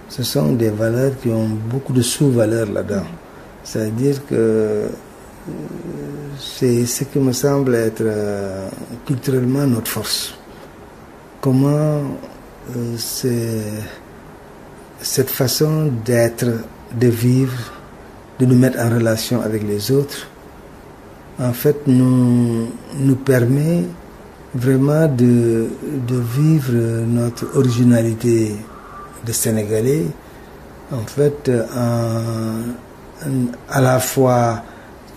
Ce sont des valeurs qui ont beaucoup de sous-valeurs là-dedans. C'est-à-dire que c'est ce qui me semble être culturellement notre force. Comment cette façon d'être, de vivre, de nous mettre en relation avec les autres, en fait, nous permet vraiment de vivre notre originalité de Sénégalais en fait, à la fois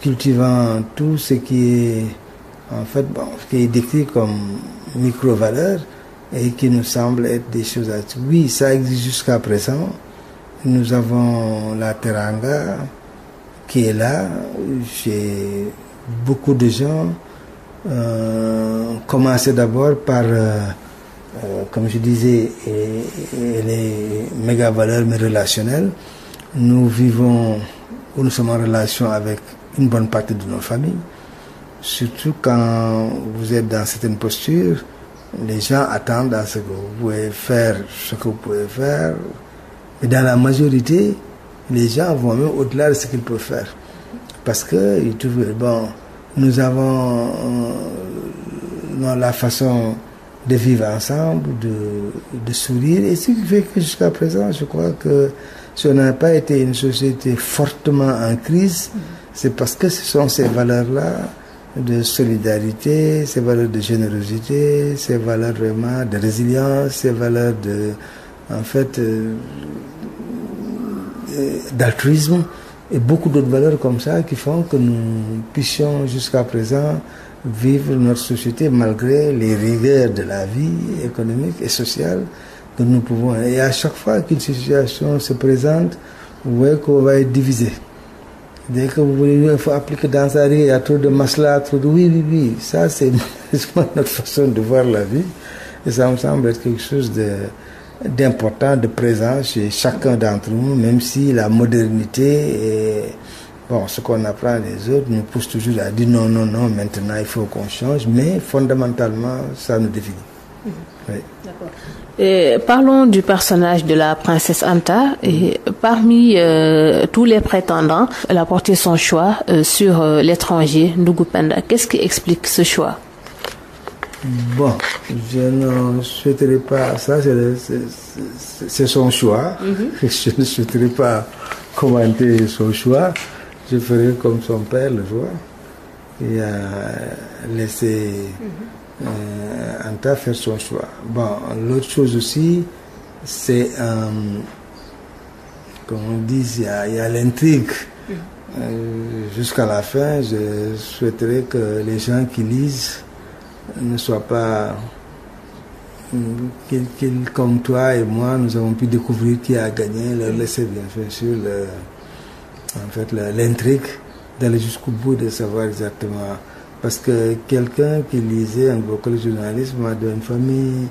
cultivant tout ce qui est, en fait, bon, qui est décrit comme micro-valeurs et qui nous semble être des choses. Oui, ça existe jusqu'à présent. Nous avons la teranga qui est là. Chez beaucoup de gens, commencer d'abord par, comme je disais, les méga-valeurs mais relationnelles. Nous vivons, ou nous sommes en relation avec une bonne partie de nos familles. Surtout quand vous êtes dans certaines postures, les gens attendent à ce que vous pouvez faire ce que vous pouvez faire. Et dans la majorité, les gens vont même au-delà de ce qu'ils peuvent faire. Parce que ils trouvent, bon, nous avons la façon de vivre ensemble, de sourire. Et ce qui fait que jusqu'à présent, je crois que si on n'a pas été une société fortement en crise, c'est parce que ce sont ces valeurs-là de solidarité, ces valeurs de générosité, ces valeurs vraiment de résilience, ces valeurs de, en fait, d'altruisme et beaucoup d'autres valeurs comme ça qui font que nous puissions jusqu'à présent vivre notre société malgré les rigueurs de la vie économique et sociale que nous pouvons. Et à chaque fois qu'une situation se présente, vous voyez qu'on va être divisé. Dès que vous voulez, il faut appliquer dans sa vie, il y a trop de masla, trop de oui. Ça, c'est notre façon de voir la vie. Et ça me semble être quelque chose d'important, de présent chez chacun d'entre nous, même si la modernité et bon, ce qu'on apprend des autres nous pousse toujours à dire non, maintenant il faut qu'on change, mais fondamentalement, ça nous définit. Oui. D'accord. Et parlons du personnage de la princesse Anta. Et parmi tous les prétendants, elle a porté son choix sur l'étranger, Ndougu Penda. Qu'est-ce qui explique ce choix? Bon, je ne souhaiterais pas, ça c'est son choix. Je ne souhaiterais pas commenter son choix. Je ferai comme son père le choix. Il a laissé Anta faire son choix. Bon, l'autre chose aussi, c'est, comme on dit, il y a l'intrigue. Jusqu'à la fin, je souhaiterais que les gens qui lisent ne soient pas comme toi et moi, nous avons pu découvrir qui a gagné, leur laisser bien sûr l'intrigue, d'aller jusqu'au bout de savoir exactement. Parce que quelqu'un qui lisait un gros journalisme d'une famille,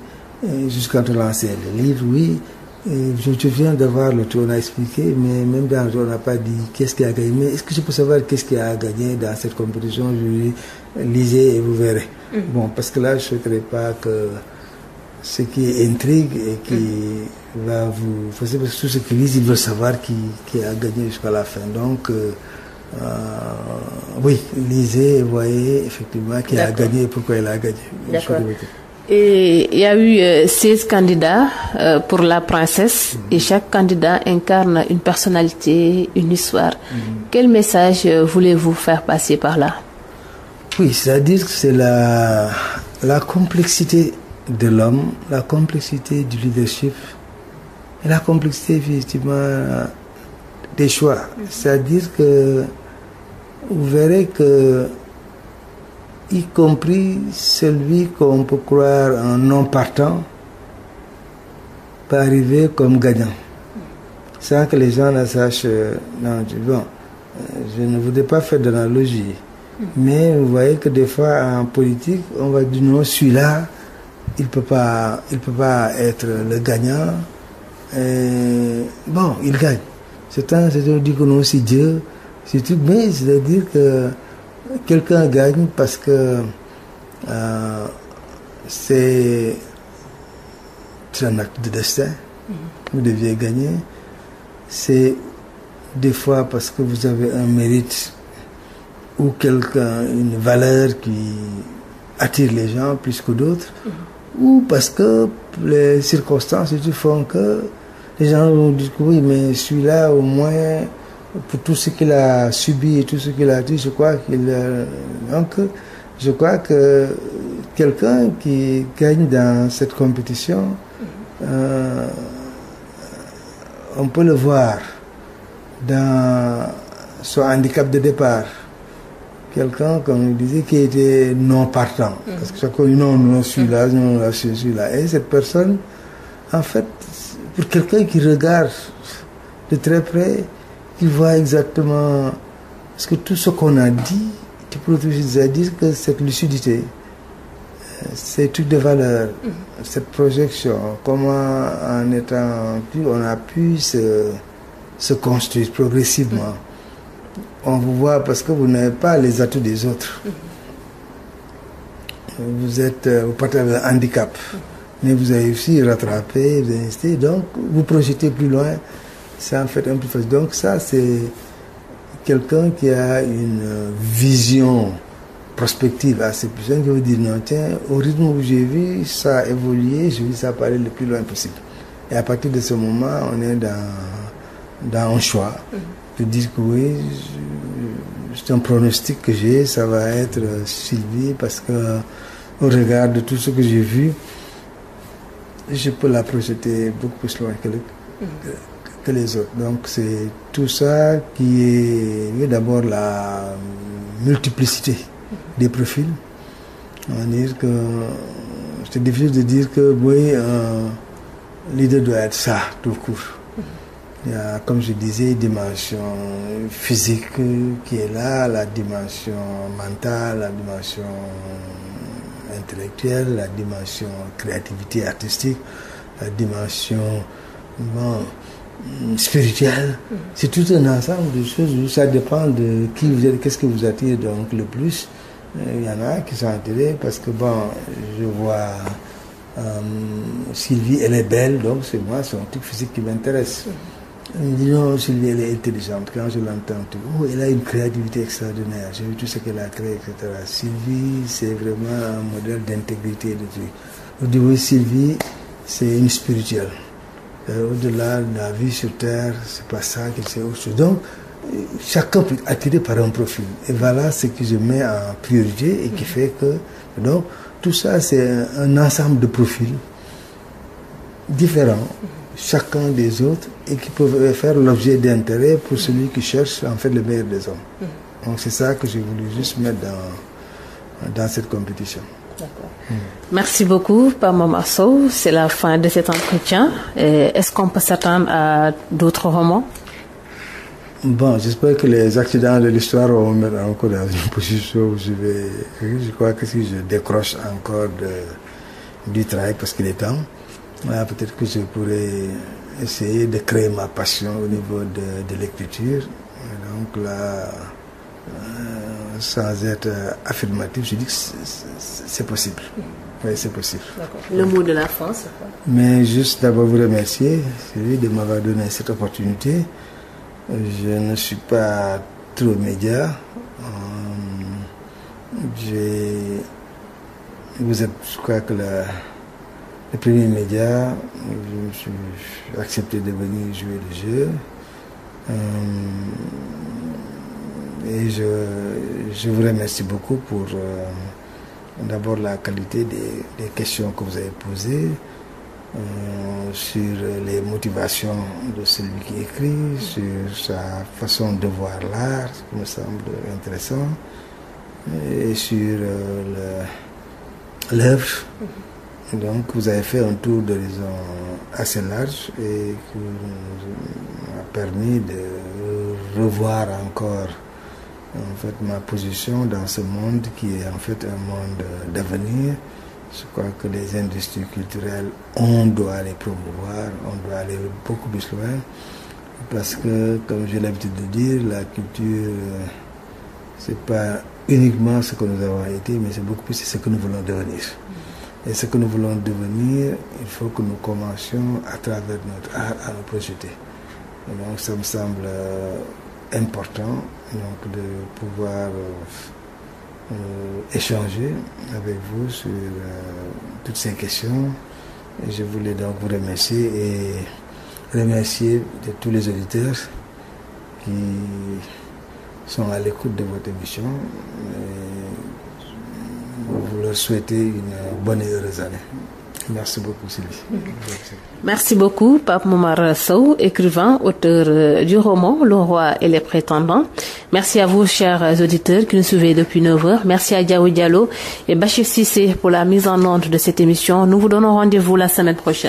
jusqu'à te lancer le livre, oui, je viens d'avoir le tour, on a expliqué, mais même dans le tour, on n'a pas dit qu'est-ce qui a gagné. Mais est-ce que je peux savoir qu'est-ce qui a gagné dans cette compétition? Je lisez et vous verrez. Bon, parce que là, je ne souhaiterais pas que ce qui intrigue et qui va vous... Parce que tous ceux qui lisent, ils veulent savoir qui a gagné jusqu'à la fin. Donc, oui, lisez et voyez effectivement qui a gagné et pourquoi il a gagné. D'accord. Et il y a eu 16 candidats pour la princesse et chaque candidat incarne une personnalité, une histoire. Quel message voulez-vous faire passer par là? Oui, c'est-à-dire que c'est la complexité de l'homme, la complexité du leadership et la complexité effectivement des choix. C'est-à-dire que vous verrez que, y compris celui qu'on peut croire un non partant, peut arriver comme gagnant, sans que les gens ne sachent. Non, bon, je ne voudrais pas faire d'analogie, mais vous voyez que des fois en politique, on va dire non, celui-là, il peut pas être le gagnant. Bon, il gagne. C'est-à-dire que non, c'est Dieu. C'est tout, mais c'est-à-dire que quelqu'un gagne parce que c'est un acte de destin. Vous deviez gagner. C'est des fois parce que vous avez un mérite ou une valeur qui attire les gens plus que d'autres, ou parce que les circonstances font que les gens vont dire que oui, mais celui-là au moins, pour tout ce qu'il a subi et tout ce qu'il a dit, je crois que quelqu'un qui gagne dans cette compétition, on peut le voir dans son handicap de départ. Quelqu'un, comme je disais, qui était non partant. Parce que chacun dit non, celui-là, non, celui-là. Et cette personne, en fait, pour quelqu'un qui regarde de très près, qui voit exactement parce que tout ce qu'on a dit, tu peux toujours dire que cette lucidité, ces trucs de valeur, cette projection, comment en étant plus, on a pu se construire progressivement. On vous voit parce que vous n'avez pas les atouts des autres. Vous partez avec un handicap, mais vous avez aussi rattrapé, vous avez insisté, donc vous projetez plus loin, c'est en fait un peu facile. Donc ça, c'est quelqu'un qui a une vision prospective assez puissante, qui veut dire non, tiens, au rythme où j'ai vu ça a évolué, j'ai vu ça aller le plus loin possible. Et à partir de ce moment, on est dans un choix. De dire que oui, c'est un pronostic que j'ai, ça va être Sylvie, parce que au regard de tout ce que j'ai vu, je peux la projeter beaucoup plus loin que les autres. Donc c'est tout ça qui est d'abord la multiplicité des profils. On va dire que c'est difficile de dire que oui, l'idée doit être ça, tout court. Il y a, comme je disais, une dimension physique qui est là, la dimension mentale, la dimension intellectuelle, la dimension créativité artistique, la dimension spirituelle. C'est tout un ensemble de choses. Ça dépend de qui vous êtes, qu'est-ce que vous attire donc le plus. Il y en a qui sont attirés parce que je vois Sylvie, elle est belle, donc c'est moi, son truc physique qui m'intéresse. On dit non, Sylvie, elle est intelligente. Quand je l'entends, elle a une créativité extraordinaire. J'ai vu tout ce qu'elle a créé, etc. Sylvie, c'est vraiment un modèle d'intégrité. On dit oui, Sylvie, c'est une spirituelle. Au-delà de la vie sur Terre, c'est pas ça, c'est autre chose. Donc, chacun peut être attiré par un profil. Et voilà ce que je mets en priorité et qui fait que. Donc, tout ça, c'est un ensemble de profils différents, chacun des autres, et qui peuvent faire l'objet d'intérêt pour celui qui cherche en fait le meilleur des hommes. Donc c'est ça que j'ai voulu juste mettre dans cette compétition. D'accord. Merci beaucoup, Pape Momar Sow. C'est la fin de cet entretien. Est-ce qu'on peut s'attendre à d'autres romans? Bon, j'espère que les accidents de l'histoire vont me mettre encore dans une position où je crois que si je décroche encore du travail parce qu'il est temps, là, peut-être que je pourrais essayer de créer ma passion au niveau de l'écriture. Donc là, sans être affirmatif, je dis que c'est possible. Oui, c'est possible. D'accord. Le mot de la fin, c'est quoi? Mais juste d'abord vous remercier, celui de m'avoir donné cette opportunité. Je ne suis pas trop média. Vous êtes, je crois que le premier média, je me suis accepté de venir jouer le jeu. Et je vous remercie beaucoup pour d'abord la qualité des questions que vous avez posées, sur les motivations de celui qui écrit, sur sa façon de voir l'art, ce qui me semble intéressant, et sur l'œuvre. Donc vous avez fait un tour d'horizon assez large et qui m'a permis de revoir encore en fait ma position dans ce monde qui est en fait un monde d'avenir. Je crois que les industries culturelles, on doit les promouvoir, on doit aller beaucoup plus loin, parce que, comme j'ai l'habitude de dire, la culture, c'est pas uniquement ce que nous avons été, mais c'est beaucoup plus ce que nous voulons devenir. Et ce que nous voulons devenir, il faut que nous commencions à travers notre art à nous projeter. Et donc ça me semble important donc, de pouvoir échanger avec vous sur toutes ces questions. Et je voulais donc vous remercier et remercier de tous les auditeurs qui sont à l'écoute de votre émission. Et vous leur souhaitez une bonne et heureuse année. Merci beaucoup, Sylvie. Merci beaucoup, Pape Momar Sow, écrivain, auteur du roman Le Roi et les Prétendants. Merci à vous, chers auditeurs, qui nous suivez depuis 9h. Merci à Diaw Diallo et Bachir Cissé pour la mise en onde de cette émission. Nous vous donnons rendez-vous la semaine prochaine.